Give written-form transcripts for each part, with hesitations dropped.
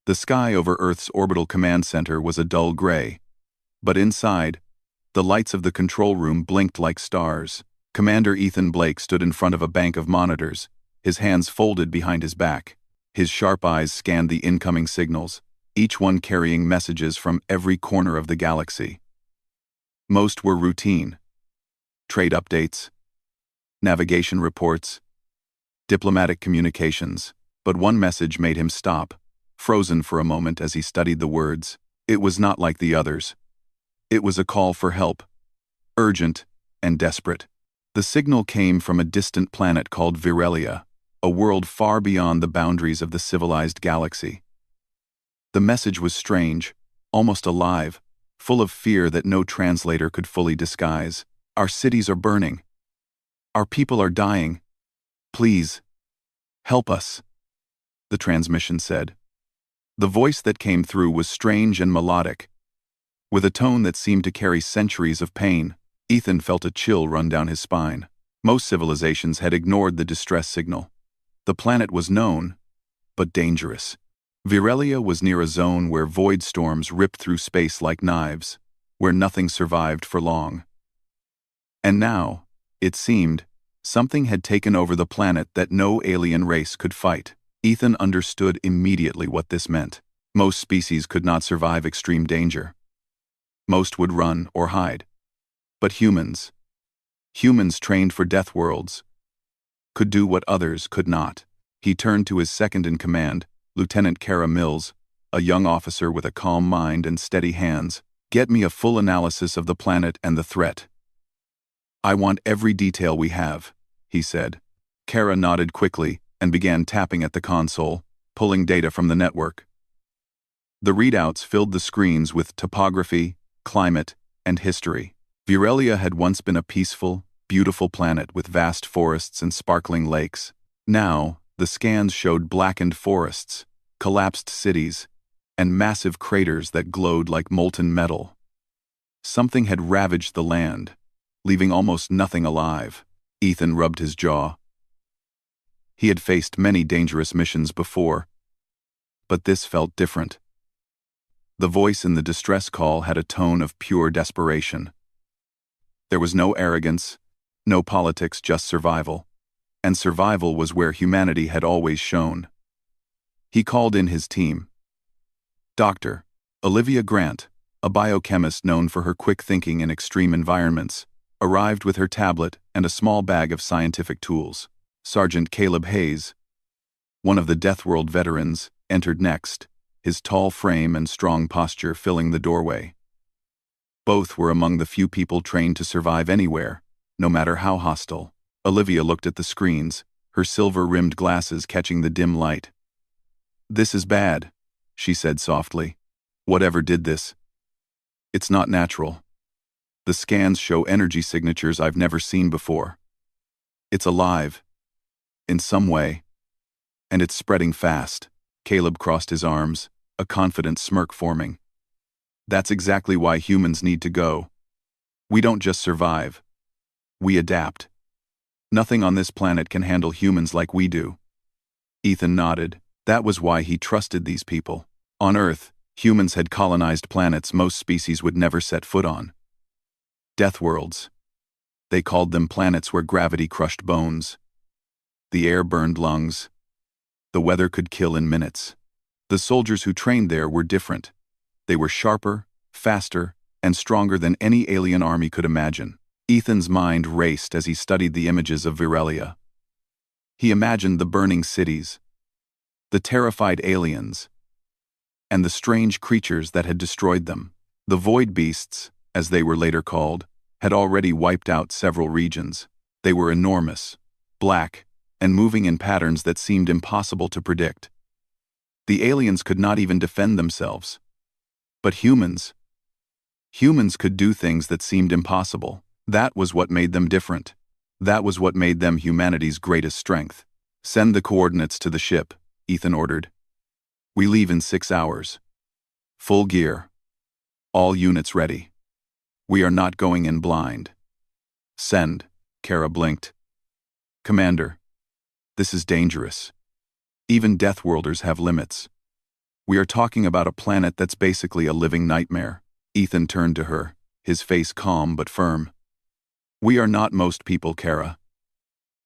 The sky over Earth's orbital command center was a dull gray, but inside, the lights of the control room blinked like stars. Commander Ethan Blake stood in front of a bank of monitors, his hands folded behind his back. His sharp eyes scanned the incoming signals, each one carrying messages from every corner of the galaxy. Most were routine. Trade updates, navigation reports, diplomatic communications, but one message made him stop, frozen for a moment as he studied the words. It was not like the others. It was a call for help, urgent and desperate. The signal came from a distant planet called Virelia, a world far beyond the boundaries of the civilized galaxy. The message was strange, almost alive, full of fear that no translator could fully disguise. Our cities are burning. Our people are dying. Please, help us, the transmission said. The voice that came through was strange and melodic, with a tone that seemed to carry centuries of pain. Ethan felt a chill run down his spine. Most civilizations had ignored the distress signal. The planet was known, but dangerous. Virelia was near a zone where void storms ripped through space like knives, where nothing survived for long. And now, it seemed, something had taken over the planet that no alien race could fight. Ethan understood immediately what this meant. Most species could not survive extreme danger. Most would run or hide. But humans trained for Deathworlds, could do what others could not. He turned to his second-in-command, Lieutenant Kara Mills, a young officer with a calm mind and steady hands. Get me a full analysis of the planet and the threat. I want every detail we have, he said. Kara nodded quickly and began tapping at the console, pulling data from the network. The readouts filled the screens with topography, climate, and history. Virelia had once been a peaceful, beautiful planet with vast forests and sparkling lakes. Now, the scans showed blackened forests, collapsed cities, and massive craters that glowed like molten metal. Something had ravaged the land, leaving almost nothing alive. Ethan rubbed his jaw. He had faced many dangerous missions before, but this felt different. The voice in the distress call had a tone of pure desperation. There was no arrogance, no politics, just survival. And survival was where humanity had always shone. He called in his team. Dr. Olivia Grant, a biochemist known for her quick thinking in extreme environments, arrived with her tablet and a small bag of scientific tools. Sergeant Caleb Hayes, one of the Deathworld veterans, entered next, his tall frame and strong posture filling the doorway. Both were among the few people trained to survive anywhere, no matter how hostile. Olivia looked at the screens, her silver-rimmed glasses catching the dim light. This is bad, she said softly. Whatever did this? It's not natural. The scans show energy signatures I've never seen before. It's alive, in some way, and it's spreading fast. Caleb crossed his arms, a confident smirk forming. That's exactly why humans need to go. We don't just survive. We adapt. Nothing on this planet can handle humans like we do. Ethan nodded. That was why he trusted these people. On Earth, humans had colonized planets most species would never set foot on. Deathworlds. They called them planets where gravity crushed bones. The air burned lungs. The weather could kill in minutes. The soldiers who trained there were different. They were sharper, faster, and stronger than any alien army could imagine. Ethan's mind raced as he studied the images of Virelia. He imagined the burning cities, the terrified aliens, and the strange creatures that had destroyed them. The void beasts, as they were later called, had already wiped out several regions. They were enormous, black, and moving in patterns that seemed impossible to predict. The aliens could not even defend themselves. But humans could do things that seemed impossible. That was what made them different. That was what made them humanity's greatest strength. Send the coordinates to the ship, Ethan ordered. We leave in 6 hours. Full gear. All units ready. We are not going in blind. Send, Kara blinked. Commander, this is dangerous. Even Deathworlders have limits. We are talking about a planet that's basically a living nightmare. Ethan turned to her, his face calm but firm. We are not most people, Kara.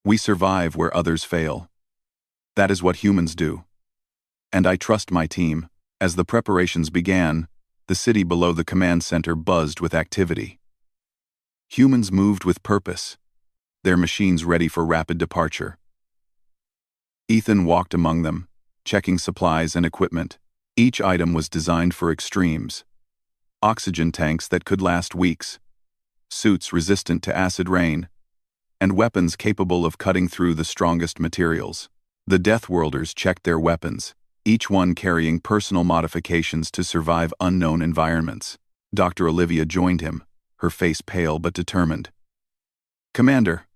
We survive where others fail. That is what humans do. And I trust my team. As the preparations began, the city below the command center buzzed with activity. Humans moved with purpose, their machines ready for rapid departure. Ethan walked among them, checking supplies and equipment. Each item was designed for extremes. Oxygen tanks that could last weeks, suits resistant to acid rain, and weapons capable of cutting through the strongest materials. The Deathworlders checked their weapons, each one carrying personal modifications to survive unknown environments. Dr. Olivia joined him, her face pale but determined. Commander,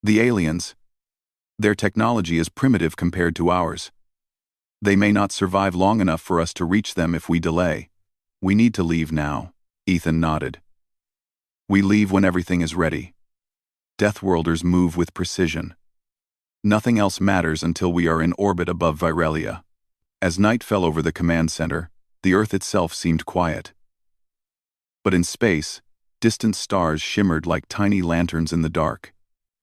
the aliens. Their technology is primitive compared to ours. They may not survive long enough for us to reach them if we delay. We need to leave now. Ethan nodded. We leave when everything is ready. Deathworlders move with precision. Nothing else matters until we are in orbit above Virelia. As night fell over the command center, the Earth itself seemed quiet. But in space, distant stars shimmered like tiny lanterns in the dark.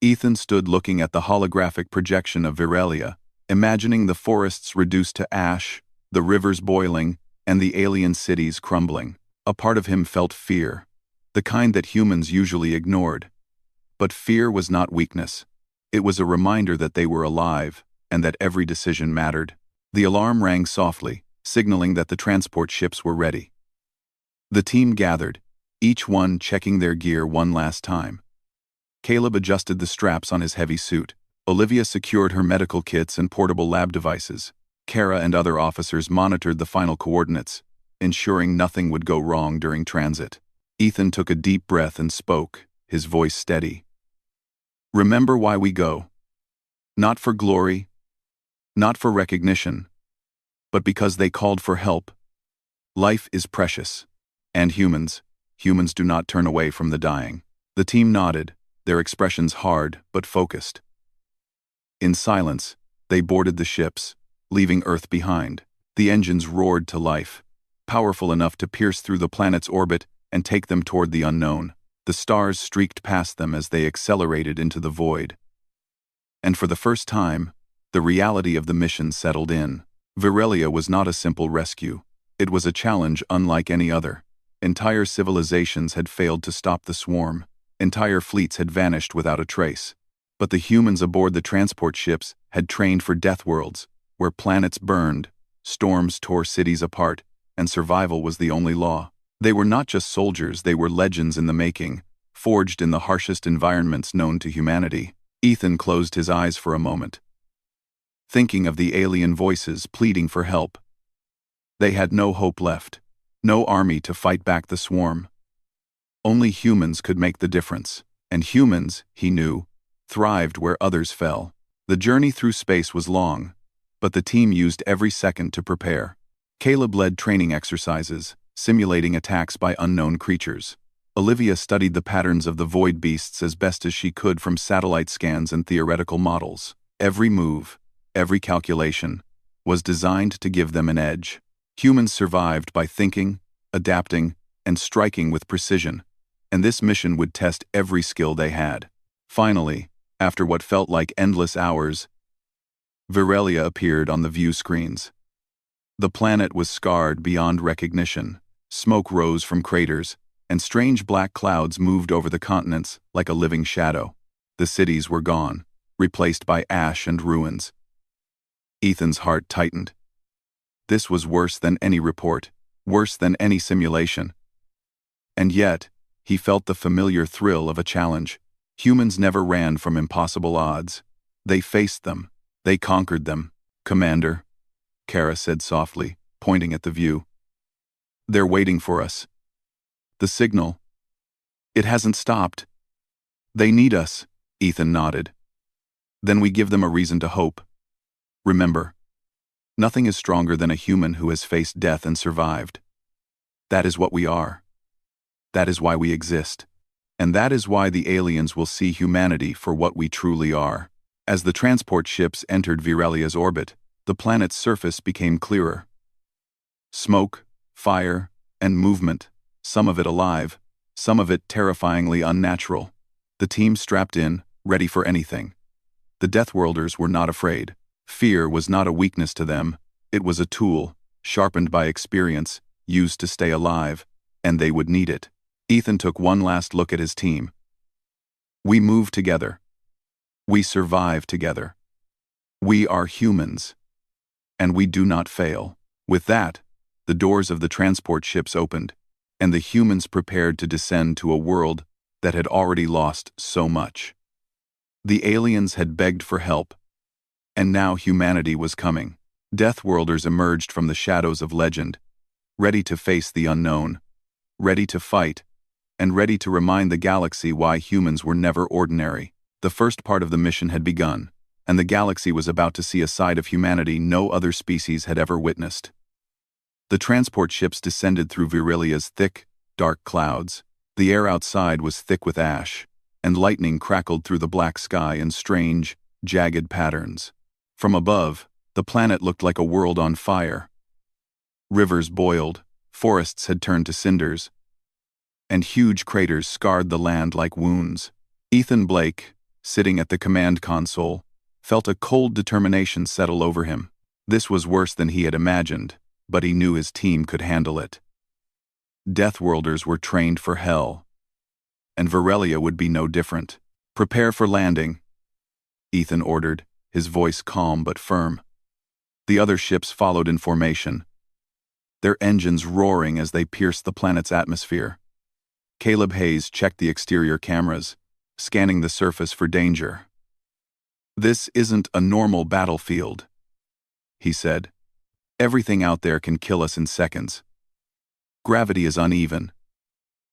Ethan stood looking at the holographic projection of Virelia, imagining the forests reduced to ash, the rivers boiling, and the alien cities crumbling. A part of him felt fear, the kind that humans usually ignored. But fear was not weakness. It was a reminder that they were alive, and that every decision mattered. The alarm rang softly, signaling that the transport ships were ready. The team gathered, each one checking their gear one last time. Caleb adjusted the straps on his heavy suit. Olivia secured her medical kits and portable lab devices. Kara and other officers monitored the final coordinates, ensuring nothing would go wrong during transit. Ethan took a deep breath and spoke, his voice steady. Remember why we go. Not for glory, not for recognition, but because they called for help. Life is precious, and humans do not turn away from the dying. The team nodded, their expressions hard but focused. In silence, they boarded the ships, leaving Earth behind. The engines roared to life, powerful enough to pierce through the planet's orbit and take them toward the unknown. The stars streaked past them as they accelerated into the void. And for the first time, the reality of the mission settled in. Virelia was not a simple rescue. It was a challenge unlike any other. Entire civilizations had failed to stop the swarm. Entire fleets had vanished without a trace. But the humans aboard the transport ships had trained for death worlds, where planets burned, storms tore cities apart, and survival was the only law. They were not just soldiers, they were legends in the making, forged in the harshest environments known to humanity. Ethan closed his eyes for a moment, thinking of the alien voices pleading for help. They had no hope left, no army to fight back the swarm. Only humans could make the difference, and humans, he knew, thrived where others fell. The journey through space was long, but the team used every second to prepare. Caleb led training exercises, simulating attacks by unknown creatures. Olivia studied the patterns of the void beasts as best as she could from satellite scans and theoretical models. Every move, every calculation, was designed to give them an edge. Humans survived by thinking, adapting, and striking with precision, and this mission would test every skill they had. Finally, after what felt like endless hours, Virelia appeared on the view screens. The planet was scarred beyond recognition. Smoke rose from craters, and strange black clouds moved over the continents like a living shadow. The cities were gone, replaced by ash and ruins. Ethan's heart tightened. This was worse than any report, worse than any simulation. And yet, he felt the familiar thrill of a challenge. Humans never ran from impossible odds. They faced them. They conquered them. Commander, Kara said softly, pointing at the view. They're waiting for us. The signal. It hasn't stopped. They need us, Ethan nodded. Then we give them a reason to hope. Remember, nothing is stronger than a human who has faced death and survived. That is what we are. That is why we exist. And that is why the aliens will see humanity for what we truly are. As the transport ships entered Virelia's orbit, the planet's surface became clearer. Smoke, fire, and movement, some of it alive, some of it terrifyingly unnatural. The team strapped in, ready for anything. The Deathworlders were not afraid. Fear was not a weakness to them, it was a tool, sharpened by experience, used to stay alive, and they would need it. Ethan took one last look at his team. We move together. We survive together. We are humans. And we do not fail. With that, the doors of the transport ships opened, and the humans prepared to descend to a world that had already lost so much. The aliens had begged for help, and now humanity was coming. Deathworlders emerged from the shadows of legend, ready to face the unknown, ready to fight, and ready to remind the galaxy why humans were never ordinary. The first part of the mission had begun, and the galaxy was about to see a side of humanity no other species had ever witnessed. The transport ships descended through Virilia's thick, dark clouds. The air outside was thick with ash, and lightning crackled through the black sky in strange, jagged patterns. From above, the planet looked like a world on fire. Rivers boiled, forests had turned to cinders, and huge craters scarred the land like wounds. Ethan Blake, sitting at the command console, felt a cold determination settle over him. This was worse than he had imagined, but he knew his team could handle it. Deathworlders were trained for hell, and Virelia would be no different. Prepare for landing, Ethan ordered, his voice calm but firm. The other ships followed in formation, their engines roaring as they pierced the planet's atmosphere. Caleb Hayes checked the exterior cameras, scanning the surface for danger. This isn't a normal battlefield, he said. Everything out there can kill us in seconds. Gravity is uneven.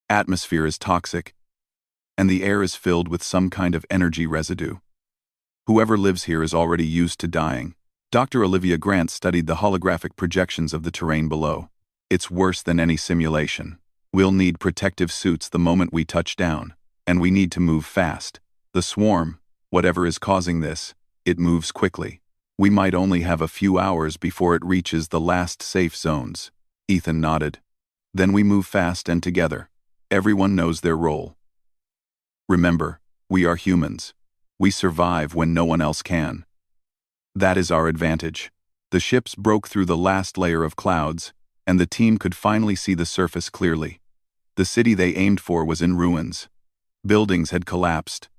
Atmosphere is toxic. And the air is filled with some kind of energy residue. Whoever lives here is already used to dying. Dr. Olivia Grant studied the holographic projections of the terrain below. It's worse than any simulation. We'll need protective suits the moment we touch down, and we need to move fast. The swarm, whatever is causing this, it moves quickly. We might only have a few hours before it reaches the last safe zones. Ethan nodded. Then we move fast and together. Everyone knows their role. Remember, we are humans. We survive when no one else can. That is our advantage. The ships broke through the last layer of clouds, and the team could finally see the surface clearly. The city they aimed for was in ruins. Buildings had collapsed,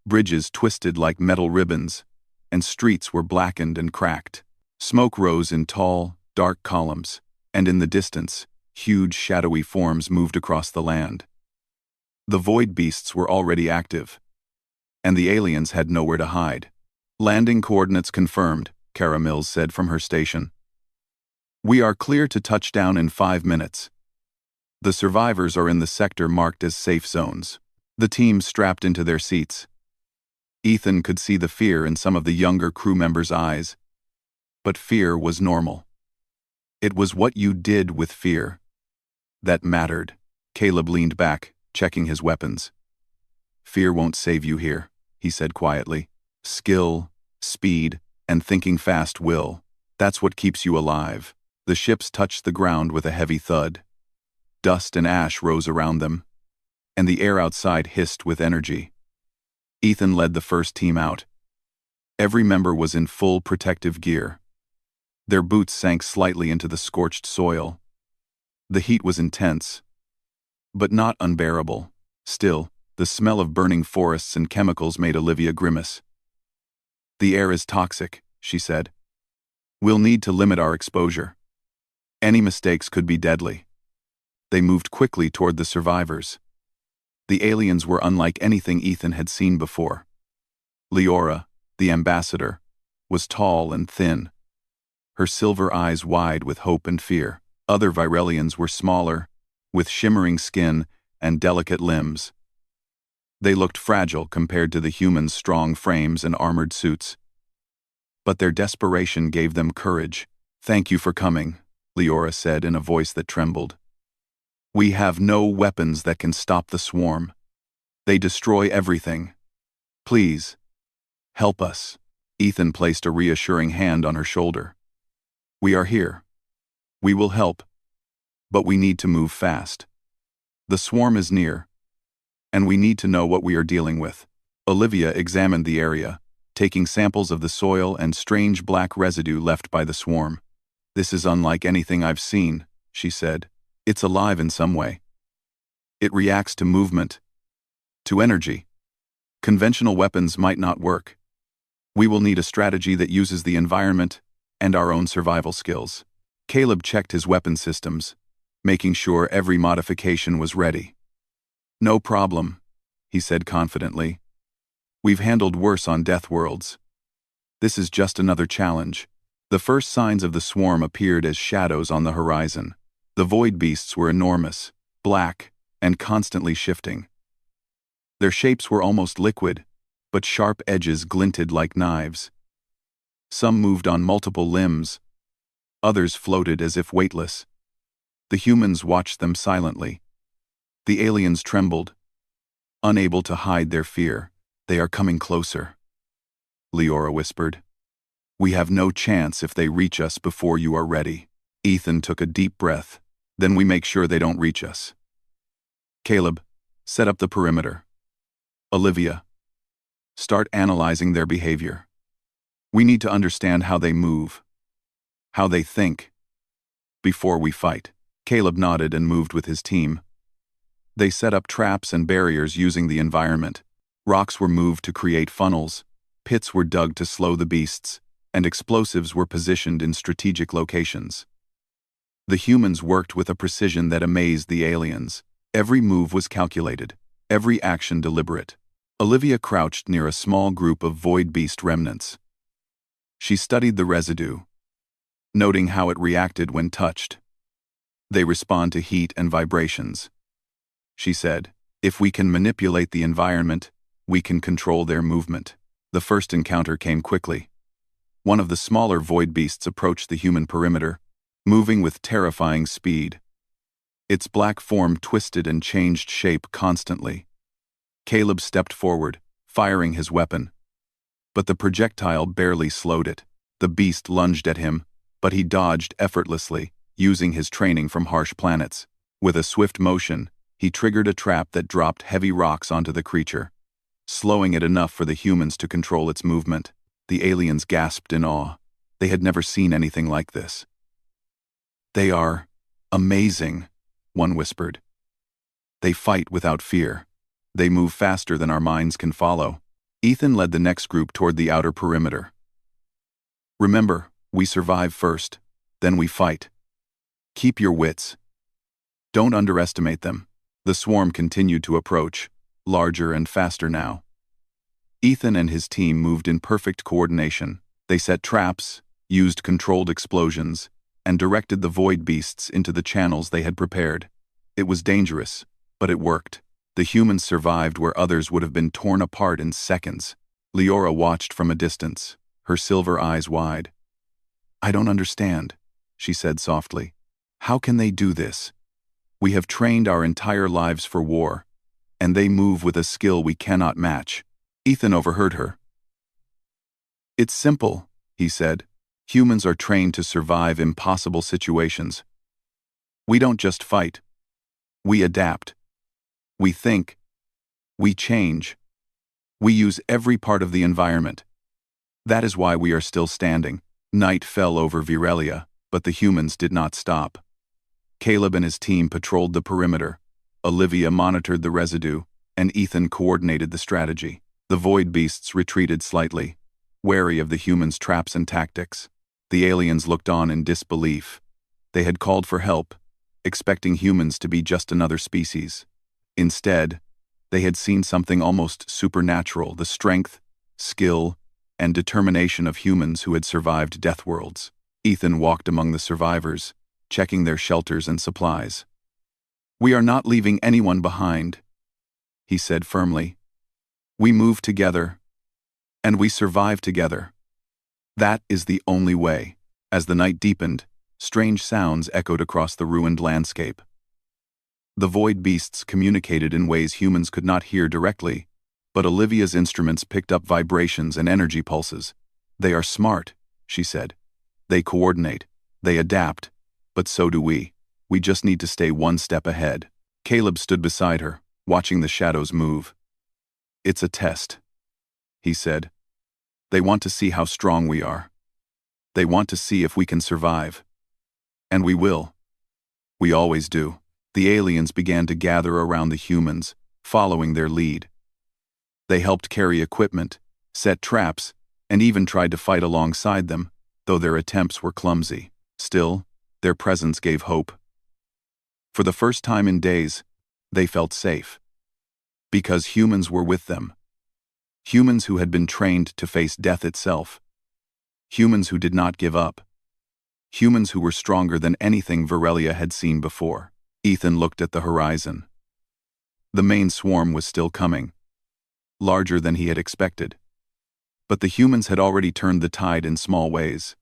bridges twisted like metal ribbons, and streets were blackened and cracked. Smoke rose in tall, dark columns, and in the distance, huge shadowy forms moved across the land. The void beasts were already active, and the aliens had nowhere to hide. Landing coordinates confirmed, Kara Mills said from her station. We are clear to touch down in 5 minutes. The survivors are in the sector marked as safe zones. The team strapped into their seats. Ethan could see the fear in some of the younger crew members' eyes. But fear was normal. It was what you did with fear that mattered. Caleb leaned back, checking his weapons. Fear won't save you here, he said quietly. Skill, speed, and thinking fast will. That's what keeps you alive. The ships touched the ground with a heavy thud. Dust and ash rose around them, and the air outside hissed with energy. Ethan led the first team out. Every member was in full protective gear. Their boots sank slightly into the scorched soil. The heat was intense, but not unbearable. Still, the smell of burning forests and chemicals made Olivia grimace. The air is toxic, she said. We'll need to limit our exposure. Any mistakes could be deadly. They moved quickly toward the survivors. The aliens were unlike anything Ethan had seen before. Leora, the ambassador, was tall and thin, her silver eyes wide with hope and fear. Other Virelians were smaller, with shimmering skin and delicate limbs. They looked fragile compared to the humans' strong frames and armored suits. But their desperation gave them courage. Thank you for coming, Leora said in a voice that trembled. We have no weapons that can stop the swarm. They destroy everything. Please, help us. Ethan placed a reassuring hand on her shoulder. We are here. We will help, But we need to move fast. The swarm is near, and we need to know what we are dealing with. Olivia examined the area, taking samples of the soil and strange black residue left by the swarm. "This is unlike anything I've seen," she said. "It's alive in some way. It reacts to movement, to energy. Conventional weapons might not work. We will need a strategy that uses the environment and our own survival skills." Caleb checked his weapon systems, making sure every modification was ready. "No problem," he said confidently. "We've handled worse on Deathworlds. This is just another challenge." The first signs of the swarm appeared as shadows on the horizon. The void beasts were enormous, black, and constantly shifting. Their shapes were almost liquid, but sharp edges glinted like knives. Some moved on multiple limbs, others floated as if weightless. The humans watched them silently. The aliens trembled, unable to hide their fear. "They are coming closer," Leora whispered. "We have no chance if they reach us before you are ready." Ethan took a deep breath. "Then we make sure they don't reach us." "Caleb, set up the perimeter. Olivia, start analyzing their behavior. We need to understand how they move, how they think, before we fight." Caleb nodded and moved with his team. They set up traps and barriers using the environment. Rocks were moved to create funnels, pits were dug to slow the beasts, and explosives were positioned in strategic locations. The humans worked with a precision that amazed the aliens. Every move was calculated, every action deliberate. Olivia crouched near a small group of void beast remnants. She studied the residue, noting how it reacted when touched. "They respond to heat and vibrations," she said. "If we can manipulate the environment, we can control their movement." The first encounter came quickly. One of the smaller void beasts approached the human perimeter, moving with terrifying speed. Its black form twisted and changed shape constantly. Caleb stepped forward, firing his weapon. But the projectile barely slowed it. The beast lunged at him, but he dodged effortlessly, using his training from harsh planets. With a swift motion, he triggered a trap that dropped heavy rocks onto the creature, slowing it enough for the humans to control its movement. The aliens gasped in awe. They had never seen anything like this. "They are amazing," one whispered. "They fight without fear. They move faster than our minds can follow." Ethan led the next group toward the outer perimeter. "Remember, we survive first, then we fight. Keep your wits. Don't underestimate them." The swarm continued to approach, larger and faster now. Ethan and his team moved in perfect coordination. They set traps, used controlled explosions, and directed the void beasts into the channels they had prepared. It was dangerous, but it worked. The humans survived where others would have been torn apart in seconds. Leora watched from a distance, her silver eyes wide. "I don't understand," she said softly. "How can they do this? We have trained our entire lives for war, and they move with a skill we cannot match." Ethan overheard her. "It's simple," he said. "Humans are trained to survive impossible situations. We don't just fight. We adapt. We think. We change. We use every part of the environment. That is why we are still standing." Night fell over Virelia, but the humans did not stop. Caleb and his team patrolled the perimeter. Olivia monitored the residue, and Ethan coordinated the strategy. The void beasts retreated slightly, wary of the humans' traps and tactics. The aliens looked on in disbelief. They had called for help, expecting humans to be just another species. Instead, they had seen something almost supernatural: the strength, skill, and determination of humans who had survived Deathworlds. Ethan walked among the survivors, checking their shelters and supplies. "We are not leaving anyone behind," he said firmly. "We move together, and we survive together. That is the only way." As the night deepened, strange sounds echoed across the ruined landscape. The void beasts communicated in ways humans could not hear directly, but Olivia's instruments picked up vibrations and energy pulses. "They are smart," she said. "They coordinate, they adapt, but so do we. We just need to stay one step ahead. Caleb stood beside her, watching the shadows move. It's a test, he said. They want to see how strong we are. They want to see if we can survive. And we will. We always do. The aliens began to gather around the humans, following their lead. They helped carry equipment, set traps, and even tried to fight alongside them, though their attempts were clumsy. Still, their presence gave hope. For the first time in days, they felt safe. Because humans were with them. Humans who had been trained to face death itself. Humans who did not give up. Humans who were stronger than anything Virelia had seen before. Ethan looked at the horizon. The main swarm was still coming. Larger than he had expected. But the humans had already turned the tide in small ways.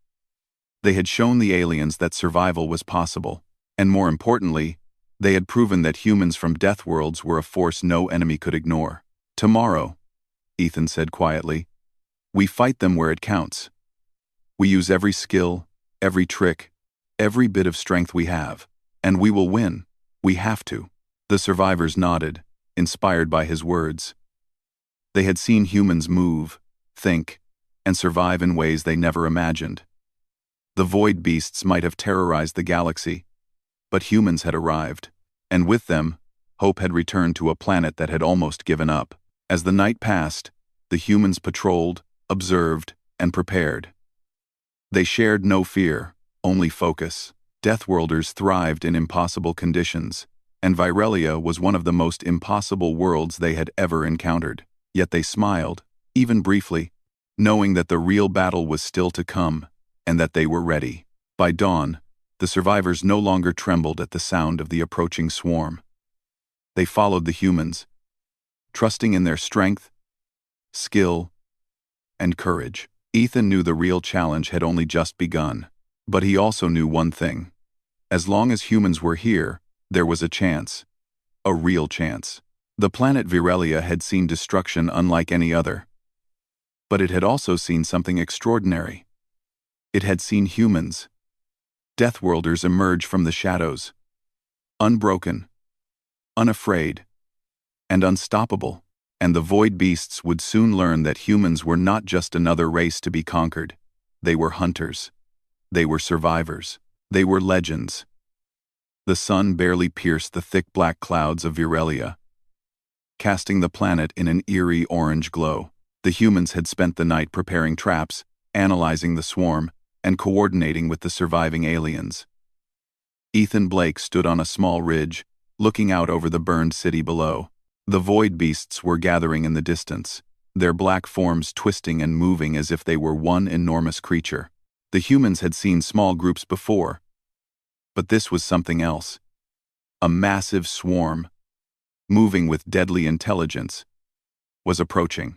They had shown the aliens that survival was possible, and more importantly, they had proven that humans from Deathworlds were a force no enemy could ignore. Tomorrow, Ethan said quietly, we fight them where it counts. We use every skill, every trick, every bit of strength we have, and we will win. We have to. The survivors nodded, inspired by his words. They had seen humans move, think, and survive in ways they never imagined. The void beasts might have terrorized the galaxy, but humans had arrived, and with them, hope had returned to a planet that had almost given up. As the night passed, the humans patrolled, observed, and prepared. They shared no fear, only focus. Deathworlders thrived in impossible conditions, and Virelia was one of the most impossible worlds they had ever encountered. Yet they smiled, even briefly, knowing that the real battle was still to come, and that they were ready. By dawn, the survivors no longer trembled at the sound of the approaching swarm. They followed the humans, trusting in their strength, skill, and courage. Ethan knew the real challenge had only just begun, but he also knew one thing. As long as humans were here, there was a chance. A real chance. The planet Virelia had seen destruction unlike any other. But it had also seen something extraordinary. It had seen humans. Deathworlders emerge from the shadows. Unbroken, unafraid, and unstoppable. And the void beasts would soon learn that humans were not just another race to be conquered. They were hunters. They were survivors. They were legends. The sun barely pierced the thick black clouds of Virelia, casting the planet in an eerie orange glow. The humans had spent the night preparing traps, analyzing the swarm, and coordinating with the surviving aliens. Ethan Blake stood on a small ridge, looking out over the burned city below. The void beasts were gathering in the distance, their black forms twisting and moving as if they were one enormous creature. The humans had seen small groups before, but this was something else. A massive swarm, moving with deadly intelligence, was approaching.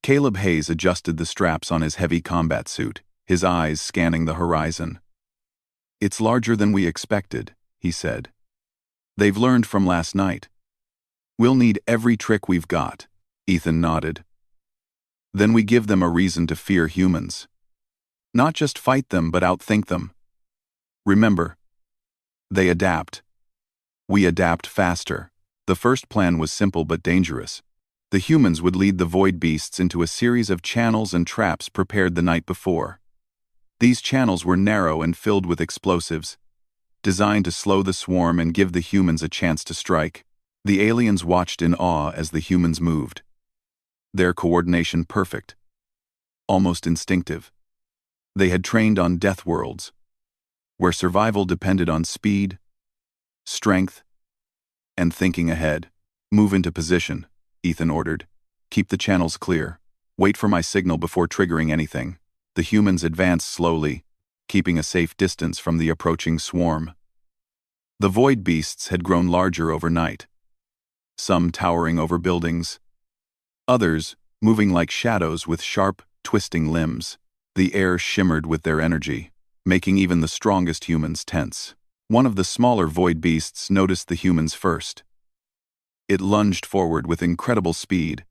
Caleb Hayes adjusted the straps on his heavy combat suit, his eyes scanning the horizon. It's larger than we expected, he said. They've learned from last night. We'll need every trick we've got, Ethan nodded. Then we give them a reason to fear humans. Not just fight them, but outthink them. Remember, they adapt. We adapt faster. The first plan was simple but dangerous. The humans would lead the void beasts into a series of channels and traps prepared the night before. These channels were narrow and filled with explosives, designed to slow the swarm and give the humans a chance to strike. The aliens watched in awe as the humans moved. Their coordination perfect, almost instinctive. They had trained on Deathworlds, where survival depended on speed, strength, and thinking ahead. Move into position, Ethan ordered. Keep the channels clear. Wait for my signal before triggering anything. The humans advanced slowly, keeping a safe distance from the approaching swarm. The void beasts had grown larger overnight, some towering over buildings, others moving like shadows with sharp, twisting limbs. The air shimmered with their energy, making even the strongest humans tense. One of the smaller void beasts noticed the humans first. It lunged forward with incredible speed,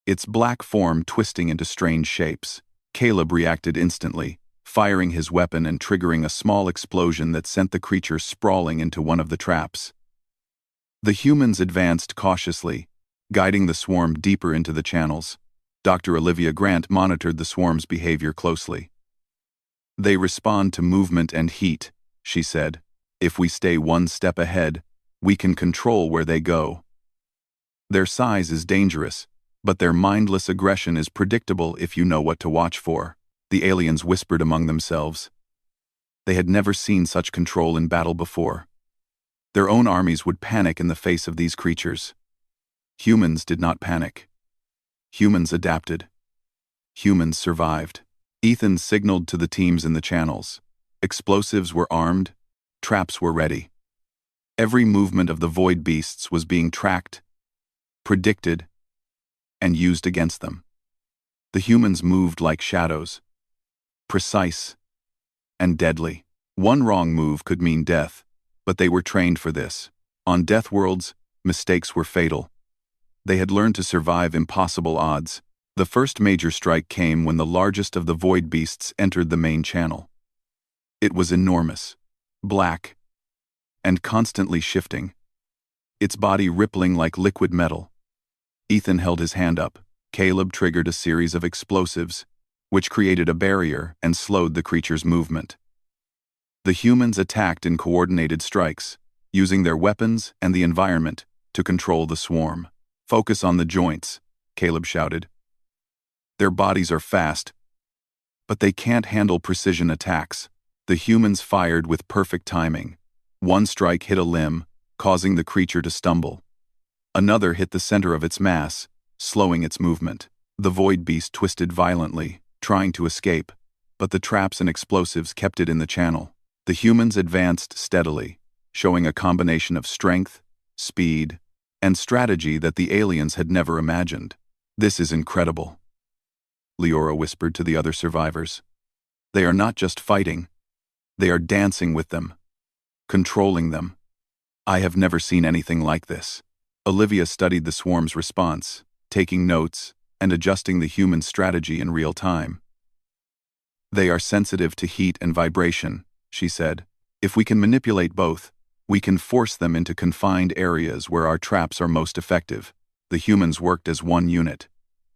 its black form twisting into strange shapes. Caleb reacted instantly, firing his weapon and triggering a small explosion that sent the creature sprawling into one of the traps. The humans advanced cautiously, guiding the swarm deeper into the channels. Dr. Olivia Grant monitored the swarm's behavior closely. "They respond to movement and heat," she said. "If we stay one step ahead, we can control where they go. Their size is dangerous, but their mindless aggression is predictable if you know what to watch for." The aliens whispered among themselves. They had never seen such control in battle before. Their own armies would panic in the face of these creatures. Humans did not panic. Humans adapted. Humans survived. Ethan signaled to the teams in the channels. Explosives were armed, traps were ready. Every movement of the void beasts was being tracked, predicted, and used against them. The humans moved like shadows, precise and deadly. One wrong move could mean death, but they were trained for this. On Deathworlds, mistakes were fatal. They had learned to survive impossible odds. The first major strike came when the largest of the void beasts entered the main channel. It was enormous, black, and constantly shifting, its body rippling like liquid metal. Ethan held his hand up. Caleb triggered a series of explosives, which created a barrier and slowed the creature's movement. The humans attacked in coordinated strikes, using their weapons and the environment to control the swarm. "Focus on the joints," Caleb shouted. "Their bodies are fast, but they can't handle precision attacks." The humans fired with perfect timing. One strike hit a limb, causing the creature to stumble. Another hit the center of its mass, slowing its movement. The void beast twisted violently, trying to escape, but the traps and explosives kept it in the channel. The humans advanced steadily, showing a combination of strength, speed, and strategy that the aliens had never imagined. "This is incredible," Leora whispered to the other survivors. "They are not just fighting, they are dancing with them, controlling them. I have never seen anything like this." Olivia studied the swarm's response, taking notes and adjusting the human strategy in real time. "They are sensitive to heat and vibration," she said. "If we can manipulate both, we can force them into confined areas where our traps are most effective." The humans worked as one unit.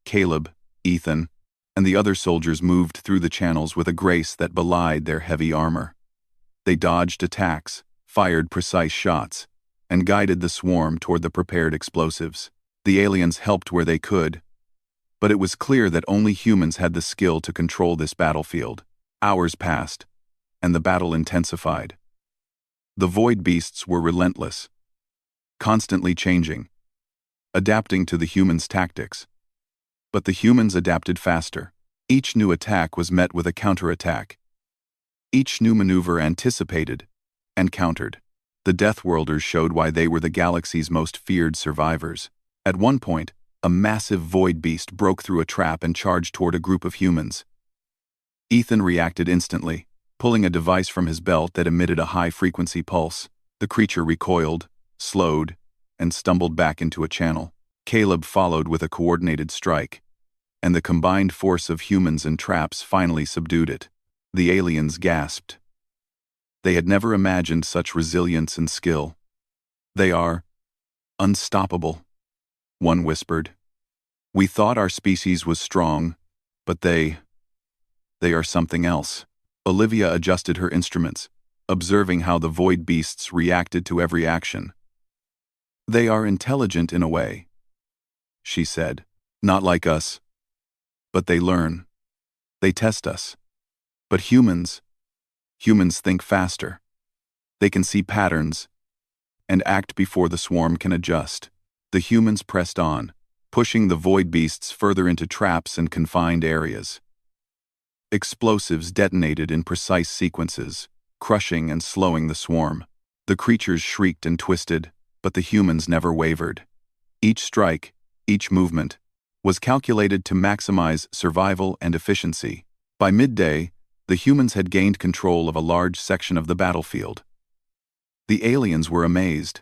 Caleb, Ethan, and the other soldiers moved through the channels with a grace that belied their heavy armor. They dodged attacks, fired precise shots, and guided the swarm toward the prepared explosives. The aliens helped where they could, but it was clear that only humans had the skill to control this battlefield. Hours passed, and the battle intensified. The void beasts were relentless, constantly changing, adapting to the humans' tactics. But the humans adapted faster. Each new attack was met with a counterattack. Each new maneuver anticipated and countered. The Deathworlders showed why they were the galaxy's most feared survivors. At one point, a massive void beast broke through a trap and charged toward a group of humans. Ethan reacted instantly, pulling a device from his belt that emitted a high-frequency pulse. The creature recoiled, slowed, and stumbled back into a channel. Caleb followed with a coordinated strike, and the combined force of humans and traps finally subdued it. The aliens gasped. They had never imagined such resilience and skill. "They are unstoppable," one whispered. "We thought our species was strong, but they are something else." Olivia adjusted her instruments, observing how the void beasts reacted to every action. "They are intelligent in a way," she said. "Not like us. But they learn. They test us. But humans think faster. They can see patterns and act before the swarm can adjust." The humans pressed on, pushing the void beasts further into traps and confined areas. Explosives detonated in precise sequences, crushing and slowing the swarm. The creatures shrieked and twisted, but the humans never wavered. Each strike, each movement, was calculated to maximize survival and efficiency. By midday, the humans had gained control of a large section of the battlefield. The aliens were amazed.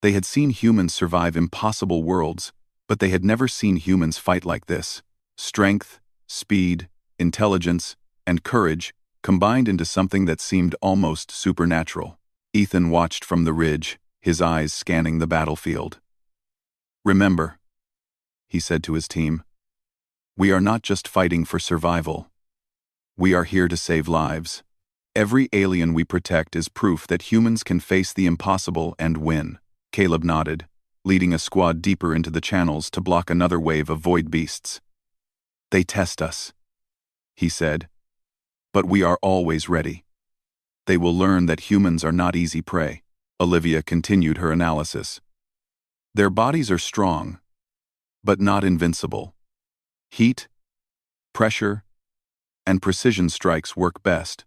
They had seen humans survive impossible worlds, but they had never seen humans fight like this. Strength, speed, intelligence, and courage combined into something that seemed almost supernatural. Ethan watched from the ridge, his eyes scanning the battlefield. "Remember," he said to his team, "we are not just fighting for survival. We are here to save lives. Every alien we protect is proof that humans can face the impossible and win." Caleb nodded, leading a squad deeper into the channels to block another wave of void beasts. "They test us," he said, "but we are always ready. They will learn that humans are not easy prey." Olivia continued her analysis. "Their bodies are strong, but not invincible. Heat, pressure, and precision strikes work best.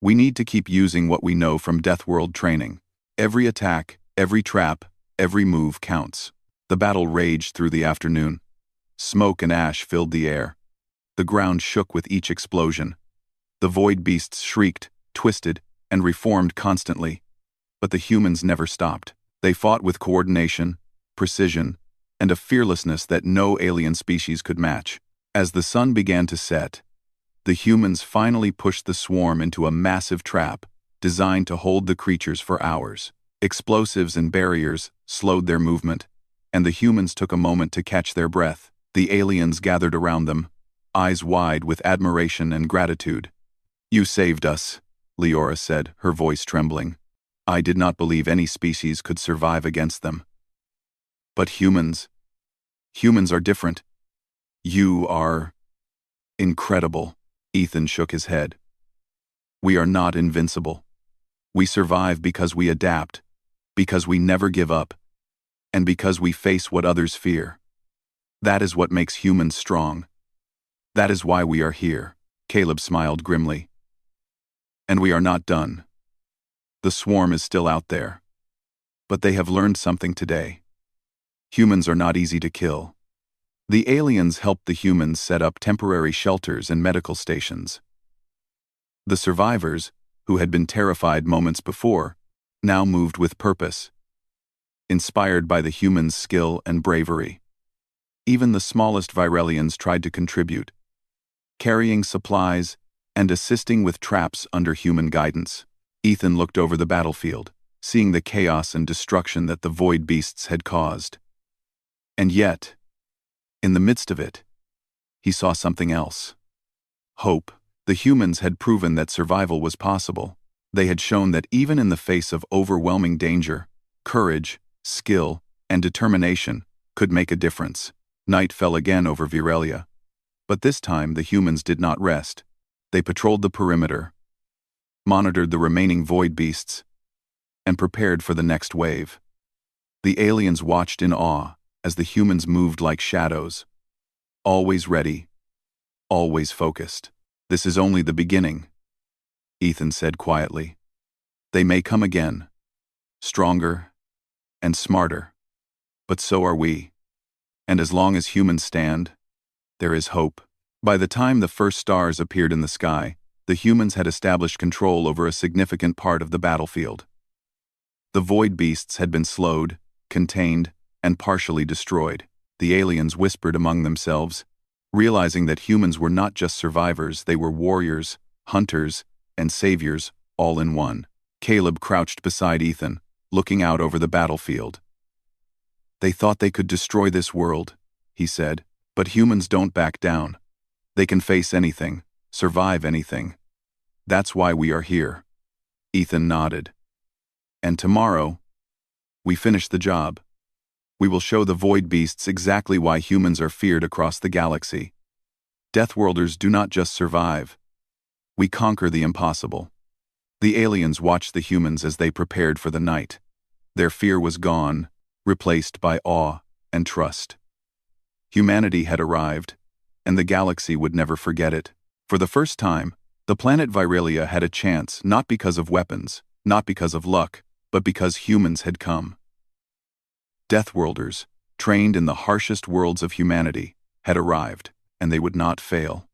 We need to keep using what we know from Deathworld training. Every attack, every trap, every move counts." The battle raged through the afternoon. Smoke and ash filled the air. The ground shook with each explosion. The void beasts shrieked, twisted, and reformed constantly. But the humans never stopped. They fought with coordination, precision, and a fearlessness that no alien species could match. As the sun began to set, the humans finally pushed the swarm into a massive trap designed to hold the creatures for hours. Explosives and barriers slowed their movement, and the humans took a moment to catch their breath. The aliens gathered around them, eyes wide with admiration and gratitude. "You saved us," Leora said, her voice trembling. "I did not believe any species could survive against them. But humans are different. You are incredible." Ethan shook his head. "We are not invincible. We survive because we adapt, because we never give up, and because we face what others fear. That is what makes humans strong. That is why we are here." Caleb smiled grimly. "And we are not done. The swarm is still out there. But they have learned something today. Humans are not easy to kill." The aliens helped the humans set up temporary shelters and medical stations. The survivors, who had been terrified moments before, now moved with purpose, inspired by the humans' skill and bravery. Even the smallest Virelians tried to contribute, carrying supplies and assisting with traps under human guidance. Ethan looked over the battlefield, seeing the chaos and destruction that the void beasts had caused. And yet, in the midst of it, he saw something else. Hope. The humans had proven that survival was possible. They had shown that even in the face of overwhelming danger, courage, skill, and determination could make a difference. Night fell again over Virelia. But this time the humans did not rest. They patrolled the perimeter, monitored the remaining void beasts, and prepared for the next wave. The aliens watched in awe as the humans moved like shadows, always ready, always focused. "This is only the beginning," Ethan said quietly. "They may come again, stronger and smarter, but so are we. And as long as humans stand, there is hope." By the time the first stars appeared in the sky, the humans had established control over a significant part of the battlefield. The void beasts had been slowed, contained, and partially destroyed. The aliens whispered among themselves, realizing that humans were not just survivors, they were warriors, hunters, and saviors, all in one. Caleb crouched beside Ethan, looking out over the battlefield. "They thought they could destroy this world," he said, "but humans don't back down. They can face anything, survive anything. That's why we are here." Ethan nodded. "And tomorrow, we finish the job. We will show the void beasts exactly why humans are feared across the galaxy. Deathworlders do not just survive. We conquer the impossible." The aliens watched the humans as they prepared for the night. Their fear was gone, replaced by awe and trust. Humanity had arrived, and the galaxy would never forget it. For the first time, the planet Virelia had a chance, not because of weapons, not because of luck, but because humans had come. Deathworlders, trained in the harshest worlds of humanity, had arrived, and they would not fail.